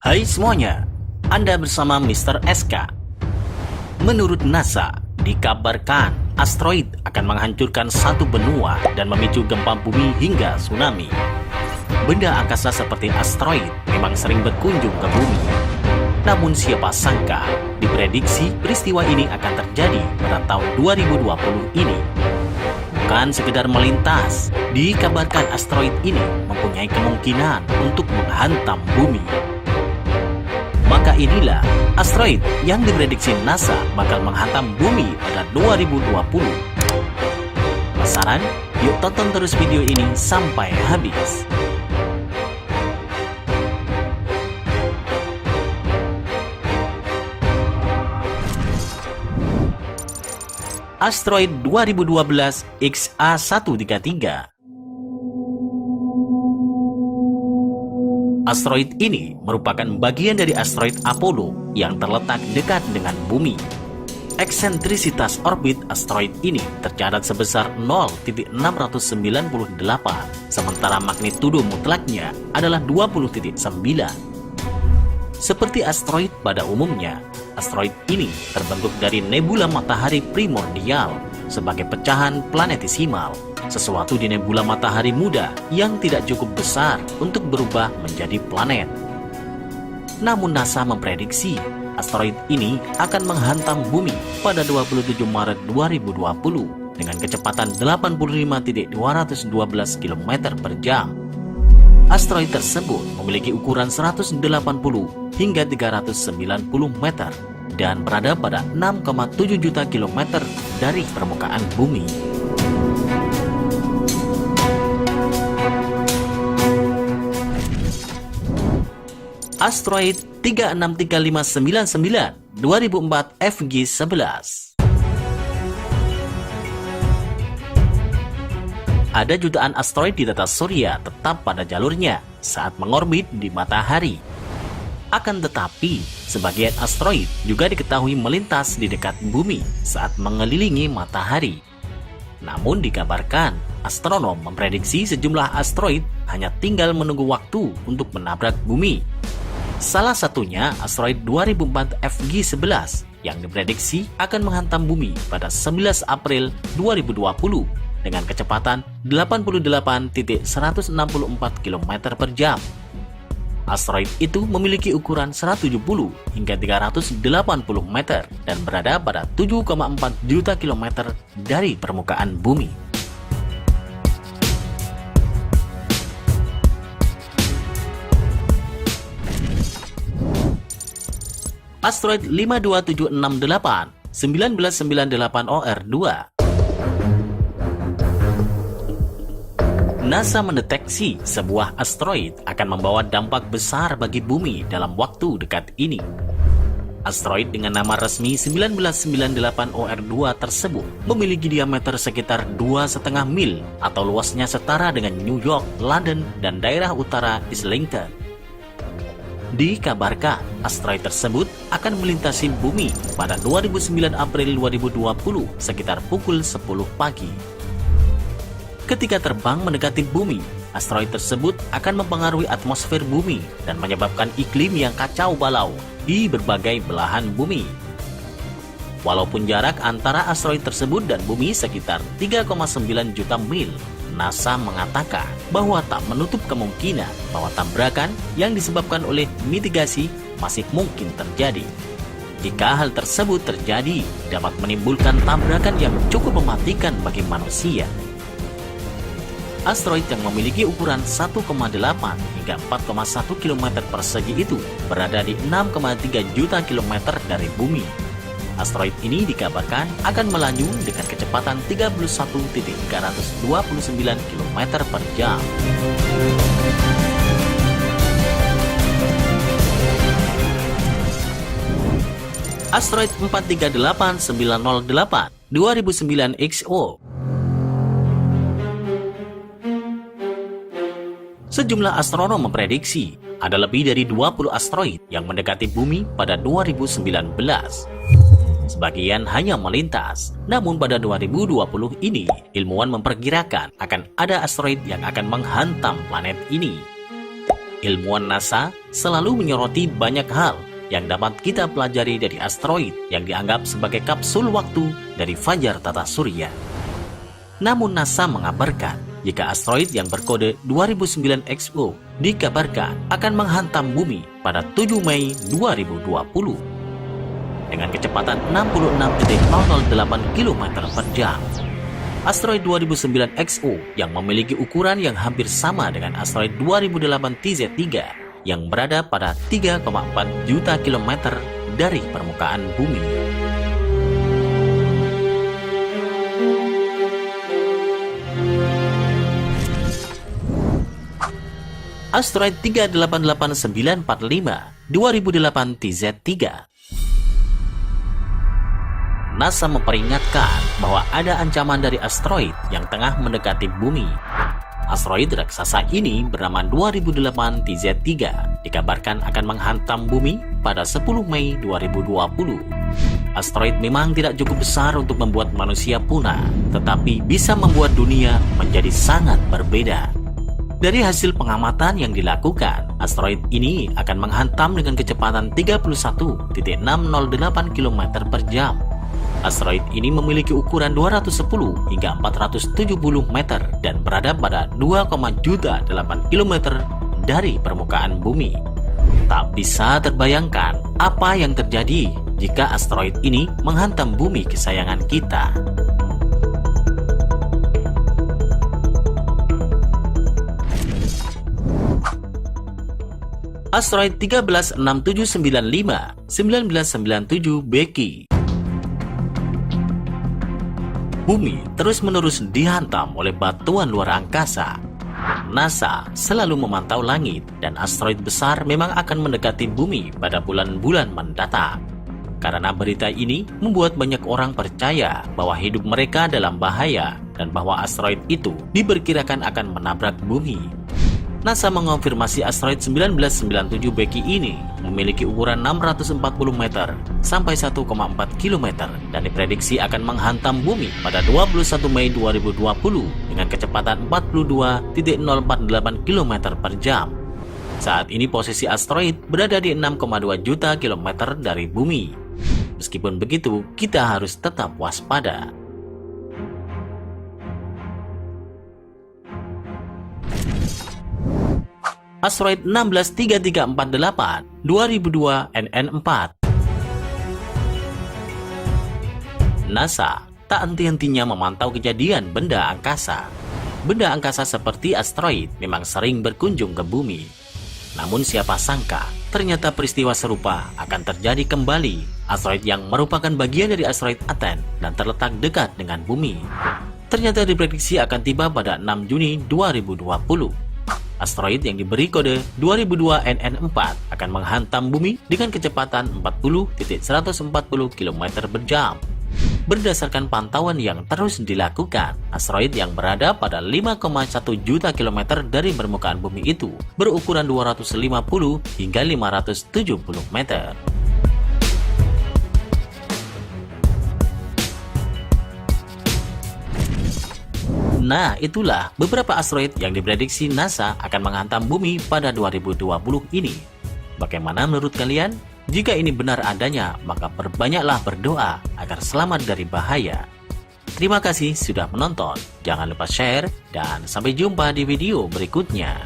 Hai semuanya, Anda bersama Mr. SK. Menurut NASA, dikabarkan asteroid akan menghancurkan satu benua dan memicu gempa bumi hingga tsunami. Benda angkasa seperti asteroid memang sering berkunjung ke bumi. Namun siapa sangka, diprediksi peristiwa ini akan terjadi pada tahun 2020 ini. Bukan sekedar melintas, dikabarkan asteroid ini mempunyai kemungkinan untuk menghantam bumi. Maka inilah asteroid yang diprediksi NASA bakal menghantam bumi pada 2020. Penasaran? Yuk tonton terus video ini sampai habis. Asteroid 2012 XA133. Asteroid ini merupakan bagian dari asteroid Apollo yang terletak dekat dengan bumi. Eksentrisitas orbit asteroid ini tercatat sebesar 0,698, sementara magnitudo mutlaknya adalah 20,9. Seperti asteroid pada umumnya, asteroid ini terbentuk dari nebula matahari primordial sebagai pecahan planetesimal, sesuatu di nebula matahari muda yang tidak cukup besar untuk berubah menjadi planet. Namun NASA memprediksi asteroid ini akan menghantam bumi pada 27 Maret 2020 dengan kecepatan 85.212 km per jam. Asteroid tersebut memiliki ukuran 180 hingga 390 meter dan berada pada 6,7 juta kilometer dari permukaan bumi. Asteroid 363599 2004 FG11. Ada jutaan asteroid di tata surya tetap pada jalurnya saat mengorbit di matahari. Akan tetapi, sebagian asteroid juga diketahui melintas di dekat bumi saat mengelilingi matahari. Namun dikabarkan, astronom memprediksi sejumlah asteroid hanya tinggal menunggu waktu untuk menabrak bumi. Salah satunya asteroid 2004 FG11 yang diprediksi akan menghantam bumi pada 11 April 2020 dengan kecepatan 88.164 km per jam. Asteroid itu memiliki ukuran 170 hingga 380 meter dan berada pada 7,4 juta kilometer dari permukaan bumi. Asteroid 52768 1998 OR2. NASA mendeteksi sebuah asteroid akan membawa dampak besar bagi bumi dalam waktu dekat ini. Asteroid dengan nama resmi 1998 OR2 tersebut memiliki diameter sekitar 2,5 mil atau luasnya setara dengan New York, London, dan daerah utara Islington. Dikabarkan asteroid tersebut akan melintasi bumi pada 29 April 2020 sekitar pukul 10 pagi. Ketika terbang mendekati bumi, asteroid tersebut akan mempengaruhi atmosfer bumi dan menyebabkan iklim yang kacau balau di berbagai belahan bumi. Walaupun jarak antara asteroid tersebut dan bumi sekitar 3,9 juta mil, NASA mengatakan bahwa tak menutup kemungkinan bahwa tabrakan yang disebabkan oleh mitigasi masih mungkin terjadi. Jika hal tersebut terjadi, dapat menimbulkan tabrakan yang cukup mematikan bagi manusia. Asteroid yang memiliki ukuran 1,8 hingga 4,1 km persegi itu berada di 6,3 juta kilometer dari bumi. Asteroid ini dikabarkan akan melaju dengan kecepatan 31.329 km per jam. Asteroid 438908 2009 XO. Sejumlah astronom memprediksi ada lebih dari 20 asteroid yang mendekati bumi pada 2019. Sebagian hanya melintas, namun pada 2020 ini ilmuwan memperkirakan akan ada asteroid yang akan menghantam planet ini. ilmuwan NASA selalu menyoroti banyak hal yang dapat kita pelajari dari asteroid yang dianggap sebagai kapsul waktu dari fajar tata surya. Namun NASA mengabarkan jika asteroid yang berkode 2009 XO dikabarkan akan menghantam bumi pada 7 Mei 2020 dengan kecepatan 66.008 km per jam. Asteroid 2009 XO yang memiliki ukuran yang hampir sama dengan asteroid 2008 TZ3 yang berada pada 3,4 juta kilometer dari permukaan bumi. Asteroid 388945 2008 TZ3. NASA memperingatkan bahwa ada ancaman dari asteroid yang tengah mendekati bumi. Asteroid raksasa ini bernama 2008 TZ3 dikabarkan akan menghantam bumi pada 10 Mei 2020. Asteroid memang tidak cukup besar untuk membuat manusia punah, tetapi bisa membuat dunia menjadi sangat berbeda. Dari hasil pengamatan yang dilakukan, asteroid ini akan menghantam dengan kecepatan 31.608 km per jam. Asteroid ini memiliki ukuran 210 hingga 470 meter dan berada pada 2,8 km dari permukaan bumi. Tak bisa terbayangkan apa yang terjadi jika asteroid ini menghantam bumi kesayangan kita. Asteroid 136795 1997 Becky. Bumi terus-menerus dihantam oleh batuan luar angkasa. NASA selalu memantau langit dan asteroid besar memang akan mendekati bumi pada bulan-bulan mendatang. Karena berita ini membuat banyak orang percaya bahwa hidup mereka dalam bahaya dan bahwa asteroid itu diperkirakan akan menabrak bumi. NASA mengonfirmasi asteroid 1997 Becky ini memiliki ukuran 640 meter sampai 1,4 km dan diprediksi akan menghantam bumi pada 21 Mei 2020 dengan kecepatan 42.048 km per jam. Saat ini posisi asteroid berada di 6,2 juta kilometer dari bumi. Meskipun begitu, kita harus tetap waspada. Asteroid 163348 2002 NN4. NASA tak henti-hentinya memantau kejadian benda angkasa. Benda angkasa seperti asteroid memang sering berkunjung ke bumi. Namun siapa sangka, ternyata peristiwa serupa akan terjadi kembali. Asteroid yang merupakan bagian dari asteroid Aten dan terletak dekat dengan bumi ternyata diprediksi akan tiba pada 6 Juni 2020. Asteroid yang diberi kode 2002 NN4 akan menghantam bumi dengan kecepatan 40.140 km per jam. Berdasarkan pantauan yang terus dilakukan, asteroid yang berada pada 5,1 juta kilometer dari permukaan bumi itu berukuran 250 hingga 570 meter. Nah, itulah beberapa asteroid yang diprediksi NASA akan menghantam bumi pada 2020 ini. Bagaimana menurut kalian? Jika ini benar adanya, maka perbanyaklah berdoa agar selamat dari bahaya. Terima kasih sudah menonton. Jangan lupa share dan sampai jumpa di video berikutnya.